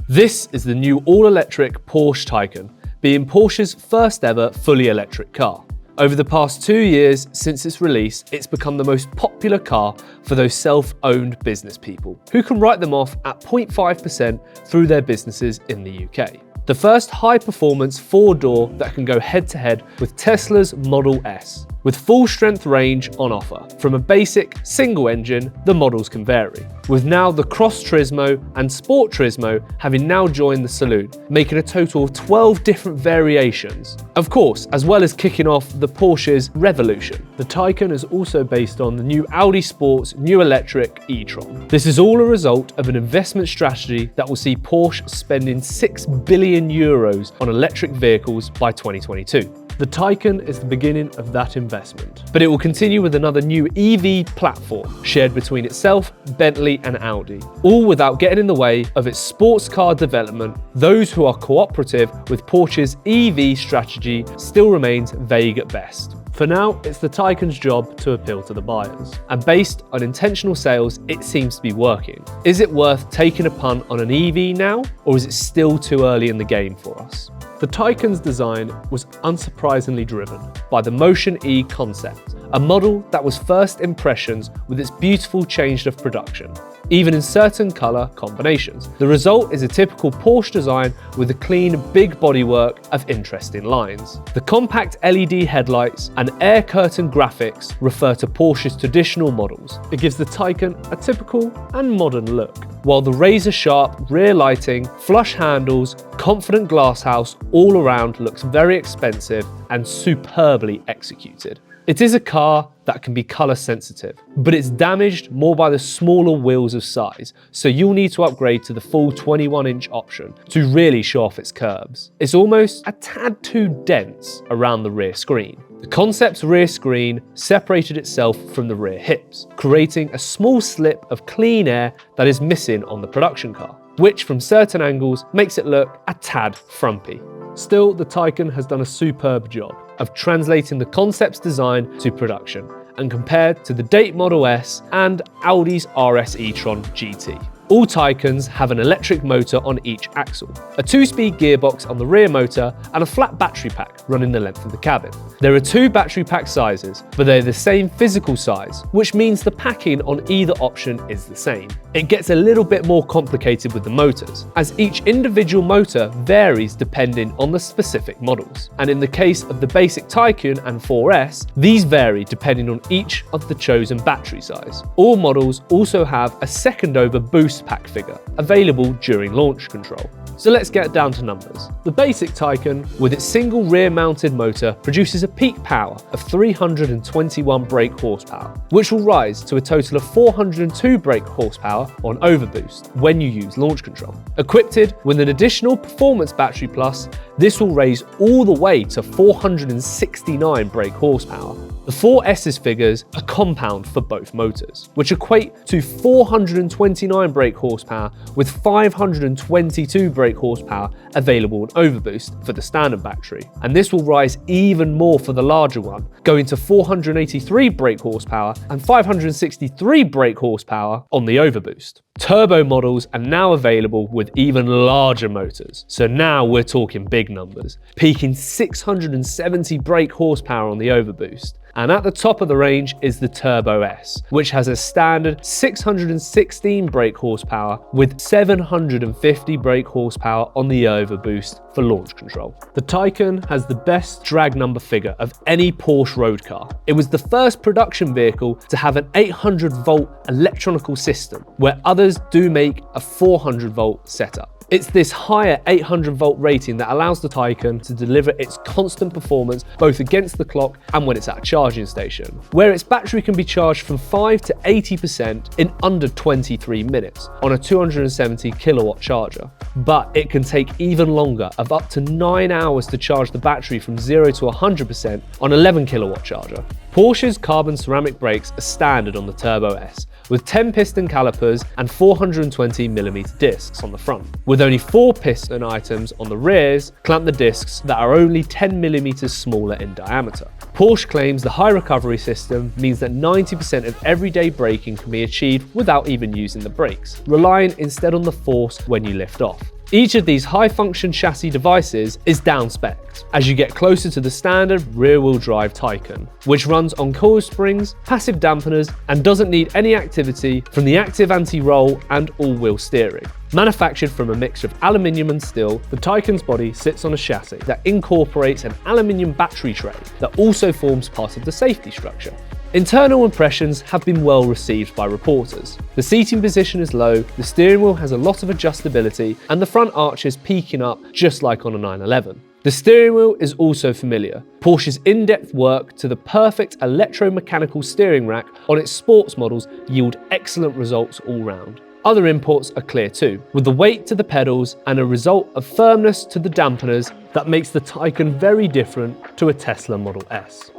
This is the new all-electric Porsche Taycan, being Porsche's first ever fully electric car. Over the past 2 years since its release, it's become the most popular car for those self-owned business people who can write them off at 0.5% through their businesses in the UK. The first high-performance four-door that can go head-to-head with Tesla's Model S. With full-strength range on offer. From a basic single engine, the models can vary, with now the Cross Turismo and Sport Turismo having now joined the saloon, making a total of 12 different variations. Of course, as well as kicking off the Porsche's revolution. The Taycan is also based on the new Audi Sport's new electric e-tron. This is all a result of an investment strategy that will see Porsche spending €6 billion on electric vehicles by 2022. The Taycan is the beginning of that investment, but it will continue with another new EV platform shared between itself, Bentley and Audi, all without getting in the way of its sports car development. Those who are cooperative with Porsche's EV strategy still remains vague at best. For now, it's the Taycan's job to appeal to the buyers, and based on intentional sales, it seems to be working. Is it worth taking a punt on an EV now, or is it still too early in the game for us? The Taycan's design was unsurprisingly driven by the Motion E concept, a model that was first impressions with its beautiful change of production, even in certain colour combinations. The result is a typical Porsche design with a clean, big bodywork of interesting lines. The compact LED headlights and air curtain graphics refer to Porsche's traditional models. It gives the Taycan a typical and modern look, while the razor-sharp rear lighting, flush handles, confident glasshouse all around looks very expensive and superbly executed. It is a car that can be colour sensitive, but it's damaged more by the smaller wheels of size, so you'll need to upgrade to the full 21-inch option to really show off its curves. It's almost a tad too dense around the rear screen. The concept's rear screen separated itself from the rear hips, creating a small slip of clean air that is missing on the production car, which from certain angles makes it look a tad frumpy. Still, the Taycan has done a superb job of translating the concept's design to production, and compared to the Date Model S and Audi's RS e-tron GT. All Taycans have an electric motor on each axle, a 2-speed gearbox on the rear motor, and a flat battery pack running the length of the cabin. There are 2 battery pack sizes, but they're the same physical size, which means the packing on either option is the same. It gets a little bit more complicated with the motors, as each individual motor varies depending on the specific models. And in the case of the basic Taycan and 4S, these vary depending on each of the chosen battery size. All models also have a second over boost pack figure available during launch control. So let's get down to numbers. The basic Taycan, with its single rear mounted motor, produces a peak power of 321 brake horsepower, which will rise to a total of 402 brake horsepower on overboost when you use launch control. Equipped with an additional performance battery plus, this will raise all the way to 469 brake horsepower. The 4S's figures are compound for both motors, which equate to 429 brake horsepower with 522 brake horsepower available on overboost for the standard battery. And this will rise even more for the larger one, going to 483 brake horsepower and 563 brake horsepower on the overboost. Turbo models are now available with even larger motors, so now we're talking big numbers, peaking 670 brake horsepower on the overboost. And at the top of the range is the Turbo S, which has a standard 616 brake horsepower with 750 brake horsepower on the overboost for launch control. The Taycan has the best drag number figure of any Porsche road car. It was the first production vehicle to have an 800-volt electronical system, where others do make a 400-volt setup. It's this higher 800-volt rating that allows the Taycan to deliver its constant performance both against the clock and when it's at a charging station, where its battery can be charged from 5 to 80% in under 23 minutes on a 270 kilowatt charger. But it can take even longer, of up to 9 hours to charge the battery from 0 to 100% on 11 kilowatt charger. Porsche's carbon ceramic brakes are standard on the Turbo S, with 10 piston calipers and 420mm discs on the front. With only 4 piston items on the rears, clamp the discs that are only 10mm smaller in diameter. Porsche claims the high recovery system means that 90% of everyday braking can be achieved without even using the brakes, relying instead on the force when you lift off. Each of these high-function chassis devices is down-spec'd as you get closer to the standard rear-wheel drive Taycan, which runs on coil springs, passive dampeners, and doesn't need any activity from the active anti-roll and all-wheel steering. Manufactured from a mixture of aluminium and steel, the Taycan's body sits on a chassis that incorporates an aluminium battery tray that also forms part of the safety structure. Internal impressions have been well received by reporters. The seating position is low, the steering wheel has a lot of adjustability, and the front arch is peaking up just like on a 911. The steering wheel is also familiar. Porsche's in-depth work to the perfect electromechanical steering rack on its sports models yield excellent results all round. Other imports are clear too, with the weight to the pedals and a result of firmness to the dampeners that makes the Taycan very different to a Tesla Model S.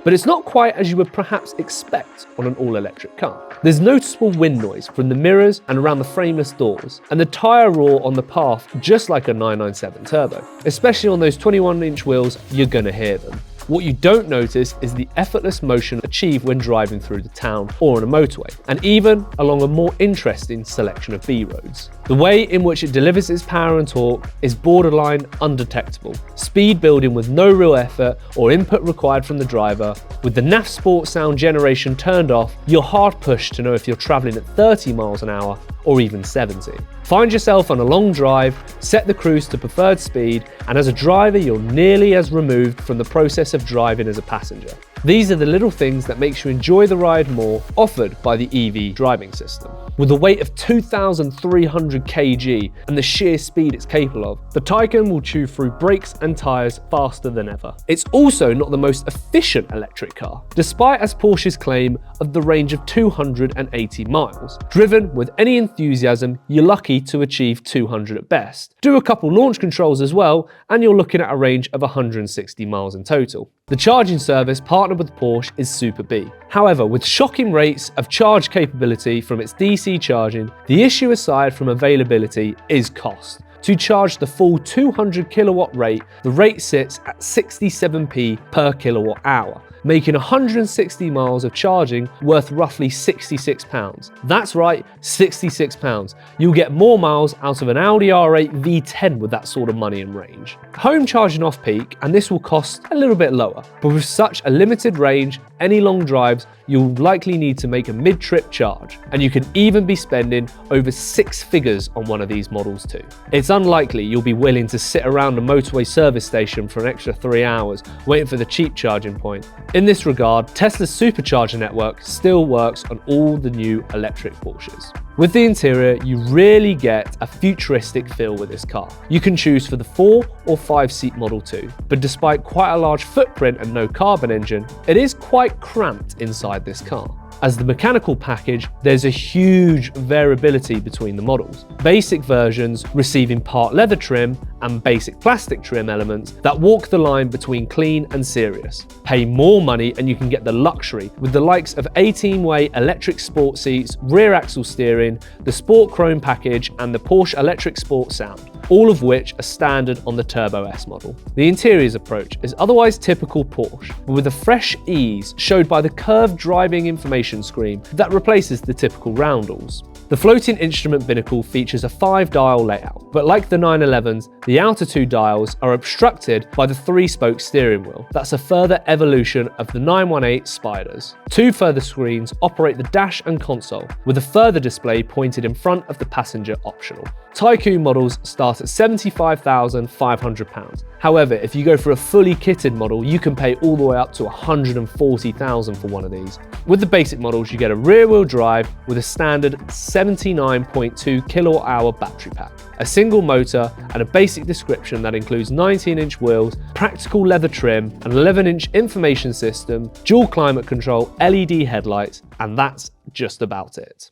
But it's not quite as you would perhaps expect on an all-electric car. There's noticeable wind noise from the mirrors and around the frameless doors, and the tyre roar on the path just like a 997 Turbo. Especially on those 21-inch wheels, you're gonna hear them. What you don't notice is the effortless motion achieved when driving through the town or on a motorway, and even along a more interesting selection of B roads. The way in which it delivers its power and torque is borderline undetectable, speed building with no real effort or input required from the driver. With the NAF Sport sound generation turned off, you're hard pushed to know if you're travelling at 30 miles an hour or even 70. Find yourself on a long drive, set the cruise to preferred speed, and as a driver you're nearly as removed from the process of driving as a passenger. These are the little things that makes you enjoy the ride more, offered by the EV driving system. With a weight of 2,300 kg and the sheer speed it's capable of, the Taycan will chew through brakes and tyres faster than ever. It's also not the most efficient electric car, despite as Porsche's claim of the range of 280 miles. Driven with any enthusiasm, you're lucky to achieve 200 at best. Do a couple launch controls as well, and you're looking at a range of 160 miles in total. The charging service partnered with Porsche is Super B. However, with shocking rates of charge capability from its DC charging, the issue aside from availability is cost. To charge the full 200 kilowatt rate, the rate sits at 67p per kilowatt hour, making 160 miles of charging worth roughly £66. That's right, £66. You'll get more miles out of an Audi R8 V10 with that sort of money and range. Home charging off-peak, and this will cost a little bit lower, but with such a limited range, any long drives, you'll likely need to make a mid-trip charge, and you can even be spending over 6 figures on one of these models too. It's unlikely you'll be willing to sit around a motorway service station for an extra 3 hours waiting for the cheap charging point. In this regard, Tesla's supercharger network still works on all the new electric Porsches. With the interior, you really get a futuristic feel with this car. You can choose for the 4 or 5-seat Model 2, but despite quite a large footprint and no carbon engine, it is quite cramped inside this car. As the mechanical package, there's a huge variability between the models. Basic versions receiving part leather trim and basic plastic trim elements that walk the line between clean and serious. Pay more money and you can get the luxury with the likes of 18-way electric sport seats, rear axle steering, the Sport Chrome package and the Porsche Electric Sport Sound, all of which are standard on the Turbo S model. The interior's approach is otherwise typical Porsche, but with a fresh ease showed by the curved driving information screen that replaces the typical roundels. The floating instrument binnacle features a 5-dial layout, but like the 911s, the outer 2 dials are obstructed by the 3-spoke steering wheel. That's a further evolution of the 918 Spyders. 2 further screens operate the dash and console, with a further display pointed in front of the passenger optional. Taycan models start at £75,500. However, if you go for a fully kitted model, you can pay all the way up to £140,000 for one of these. With the basic models, you get a rear-wheel drive with a standard 79.2 kilowatt-hour battery pack, a single motor, and a basic description that includes 19-inch wheels, practical leather trim, an 11-inch information system, dual climate control, LED headlights, and that's just about it.